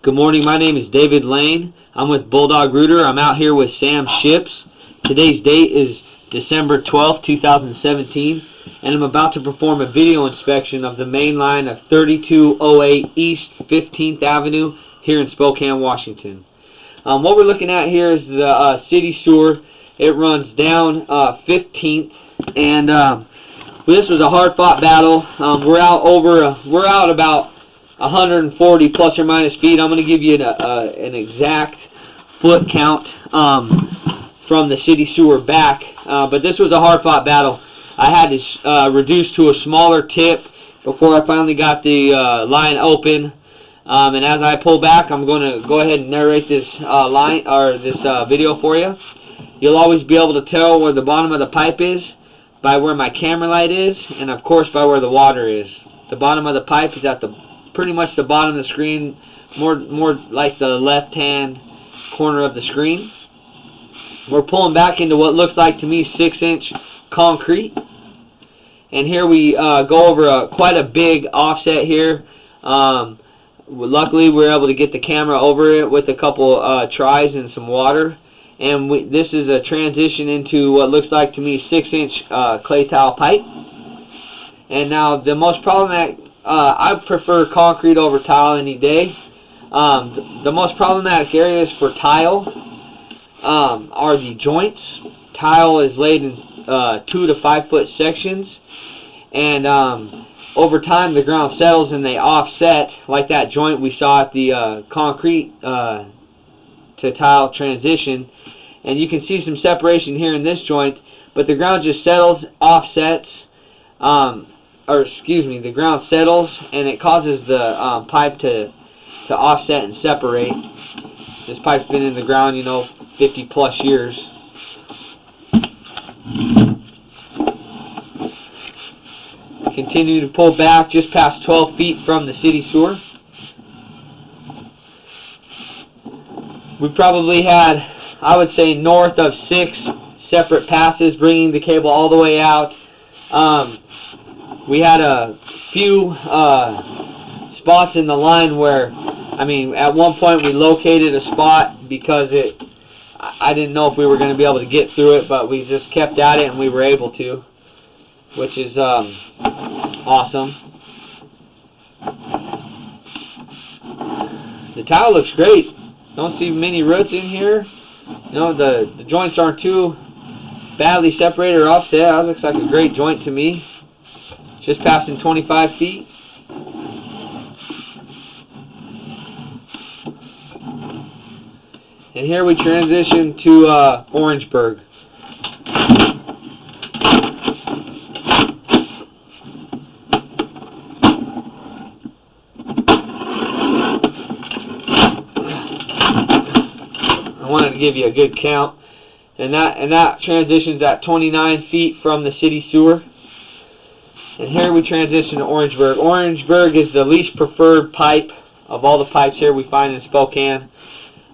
Good morning, my name is David Lane. I'm with Bulldog Rooter. I'm out here with Sam Ships. Today's date is December 12th, 2017, and I'm about to perform a video inspection of the main line of 3208 East 15th Avenue here in Spokane, Washington. What we're looking at here is the city sewer. It runs down 15th, and this was a hard-fought battle. We're out about 140 plus or minus feet. I'm going to give you an exact foot count from the city sewer back, but this was a hard-fought battle. I had to reduce to a smaller tip before I finally got the line open, and as I pull back, I'm going to go ahead and narrate this video for you. You'll always be able to tell where the bottom of the pipe is by where my camera light is, and of course by where the water is. The bottom of the pipe is at pretty much the bottom of the screen, more like the left-hand corner of the screen. We're pulling back into what looks like to me 6-inch concrete, and here we go over quite a big offset here. Luckily, we were able to get the camera over it with a couple tries and some water, and this is a transition into what looks like to me 6-inch clay tile pipe. And now the most problematic, I prefer concrete over tile any day. The most problematic areas for tile are the joints. Tile is laid in 2 to 5 foot sections, and over time the ground settles and they offset, like that joint we saw at the concrete to tile transition. And you can see some separation here in this joint, but the ground just settles, offsets, the ground settles, and it causes the pipe to offset and separate. This pipe's been in the ground, 50 plus years. Continue to pull back just past 12 feet from the city sewer. We probably had, I would say, north of 6 separate passes bringing the cable all the way out. We had a few spots in the line where, at one point we located a spot because I didn't know if we were going to be able to get through it, but we just kept at it and we were able to, which is awesome. The tile looks great. Don't see many roots in here. The joints aren't too badly separated or offset. That looks like a great joint to me. Just passing 25 feet. And here we transition to Orangeburg. I wanted to give you a good count. And that transitions at 29 feet from the city sewer. And here we transition to Orangeburg. Orangeburg is the least preferred pipe of all the pipes here we find in Spokane.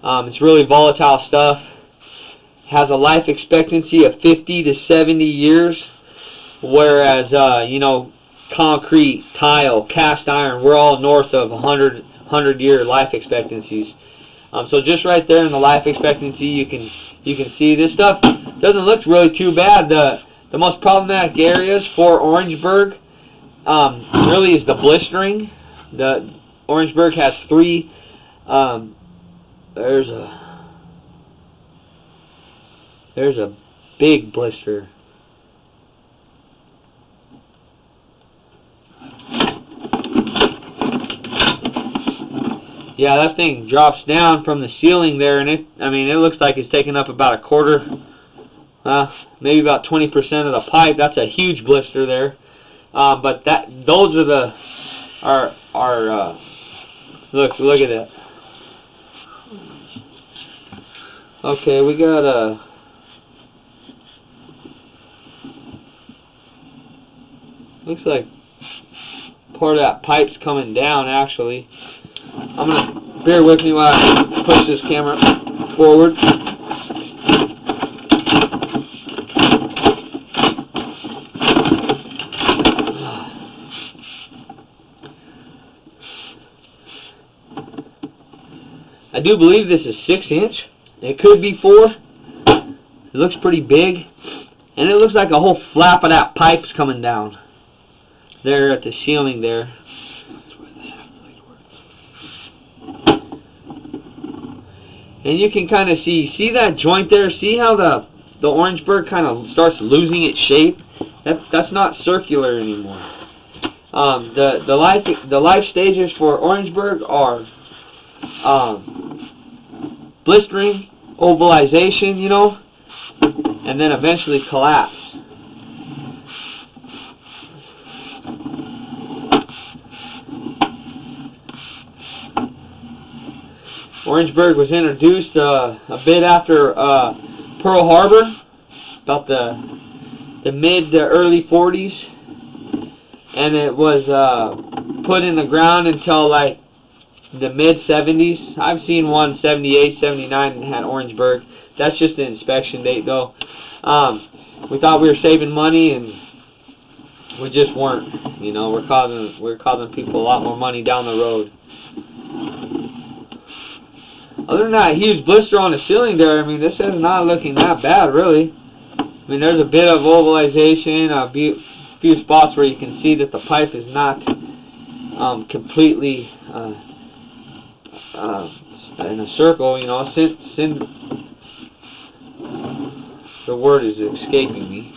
It's really volatile stuff. It has a life expectancy of 50 to 70 years, whereas concrete, tile, cast iron, we're all north of 100-year life expectancies. So just right there in the life expectancy, you can see this stuff doesn't look really too bad. The most problematic areas for Orangeburg really is the blistering. The Orangeburg has 3. There's a big blister. Yeah, that thing drops down from the ceiling there, and it looks like it's taking up about a quarter. Maybe about 20% of the pipe. That's a huge blister there. But those are look at that. Okay, we got looks like part of that pipe's coming down actually. I'm gonna bear with me while I push this camera forward. I do believe this is 6-inch. It could be 4. It looks pretty big. And it looks like a whole flap of that pipe's coming down. There at the ceiling there. And you can kind of see that joint there? See how the Orangeburg kind of starts losing its shape? That's not circular anymore. The life stages for Orangeburg are blistering, ovalization, you know, and then eventually collapse. Orangeburg was introduced a bit after Pearl Harbor, about the mid to early 40s, and it was put in the ground until like the mid 70s. I've seen one 78, 79 and had Orangeburg. That's just an inspection date though. We thought we were saving money and we just weren't. You know, we're causing people a lot more money down the road. Other than that huge blister on the ceiling there, I mean, this is not looking that bad, really. I mean, there's a bit of ovalization, a few spots where you can see that the pipe is not completely in a circle, you know. The word is escaping me.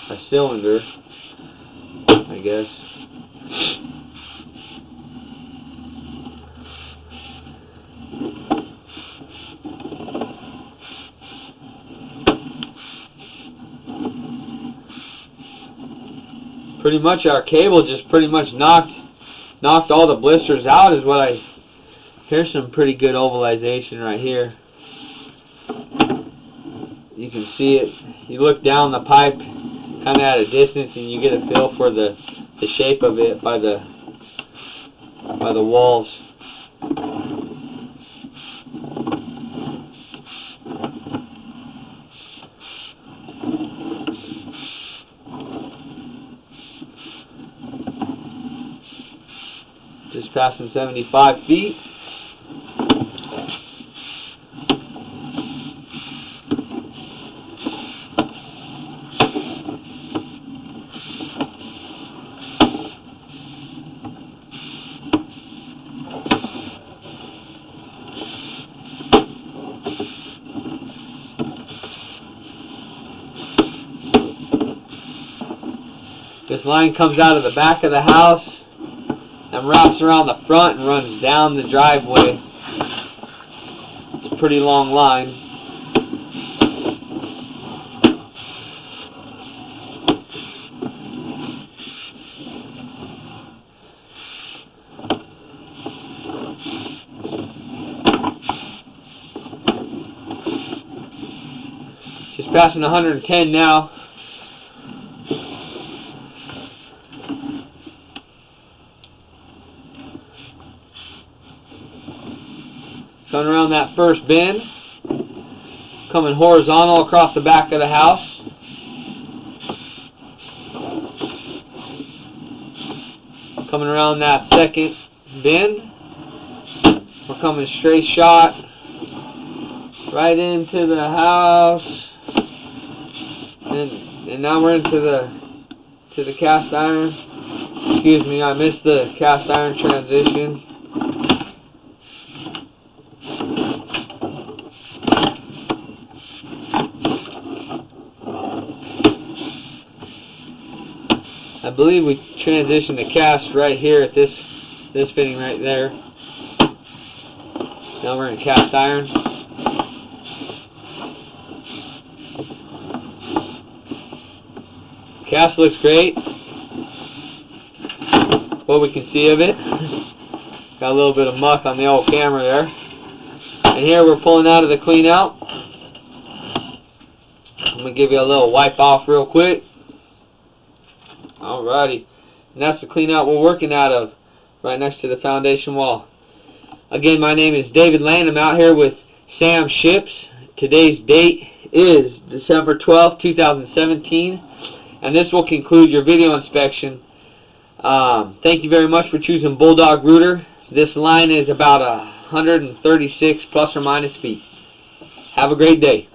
A cylinder, I guess. Pretty much our cable just pretty much knocked all the blisters out is what I... Here's some pretty good ovalization right here. You can see it. You look down the pipe kind of at a distance and you get a feel for the shape of it by the walls. Just passing 75 feet. This line comes out of the back of the house and wraps around the front and runs down the driveway. It's a pretty long line. Just passing 110 now. Coming around that first bend, coming horizontal across the back of the house. Coming around that second bend, we're coming straight shot right into the house, and now we're into the cast iron. Excuse me, I missed the cast iron transition. I believe we transitioned the cast right here at this fitting right there. Now we're in cast iron. Cast looks great. What we can see of it. Got a little bit of muck on the old camera there. And here we're pulling out of the clean out. I'm going to give you a little wipe off real quick. Alrighty, and that's the clean out we're working out of, right next to the foundation wall. Again, my name is David Lane. I'm out here with Sam Ships. Today's date is December 12th, 2017, and this will conclude your video inspection Thank you very much for choosing Bulldog Rooter. This line is about 136 plus or minus feet. Have a great day.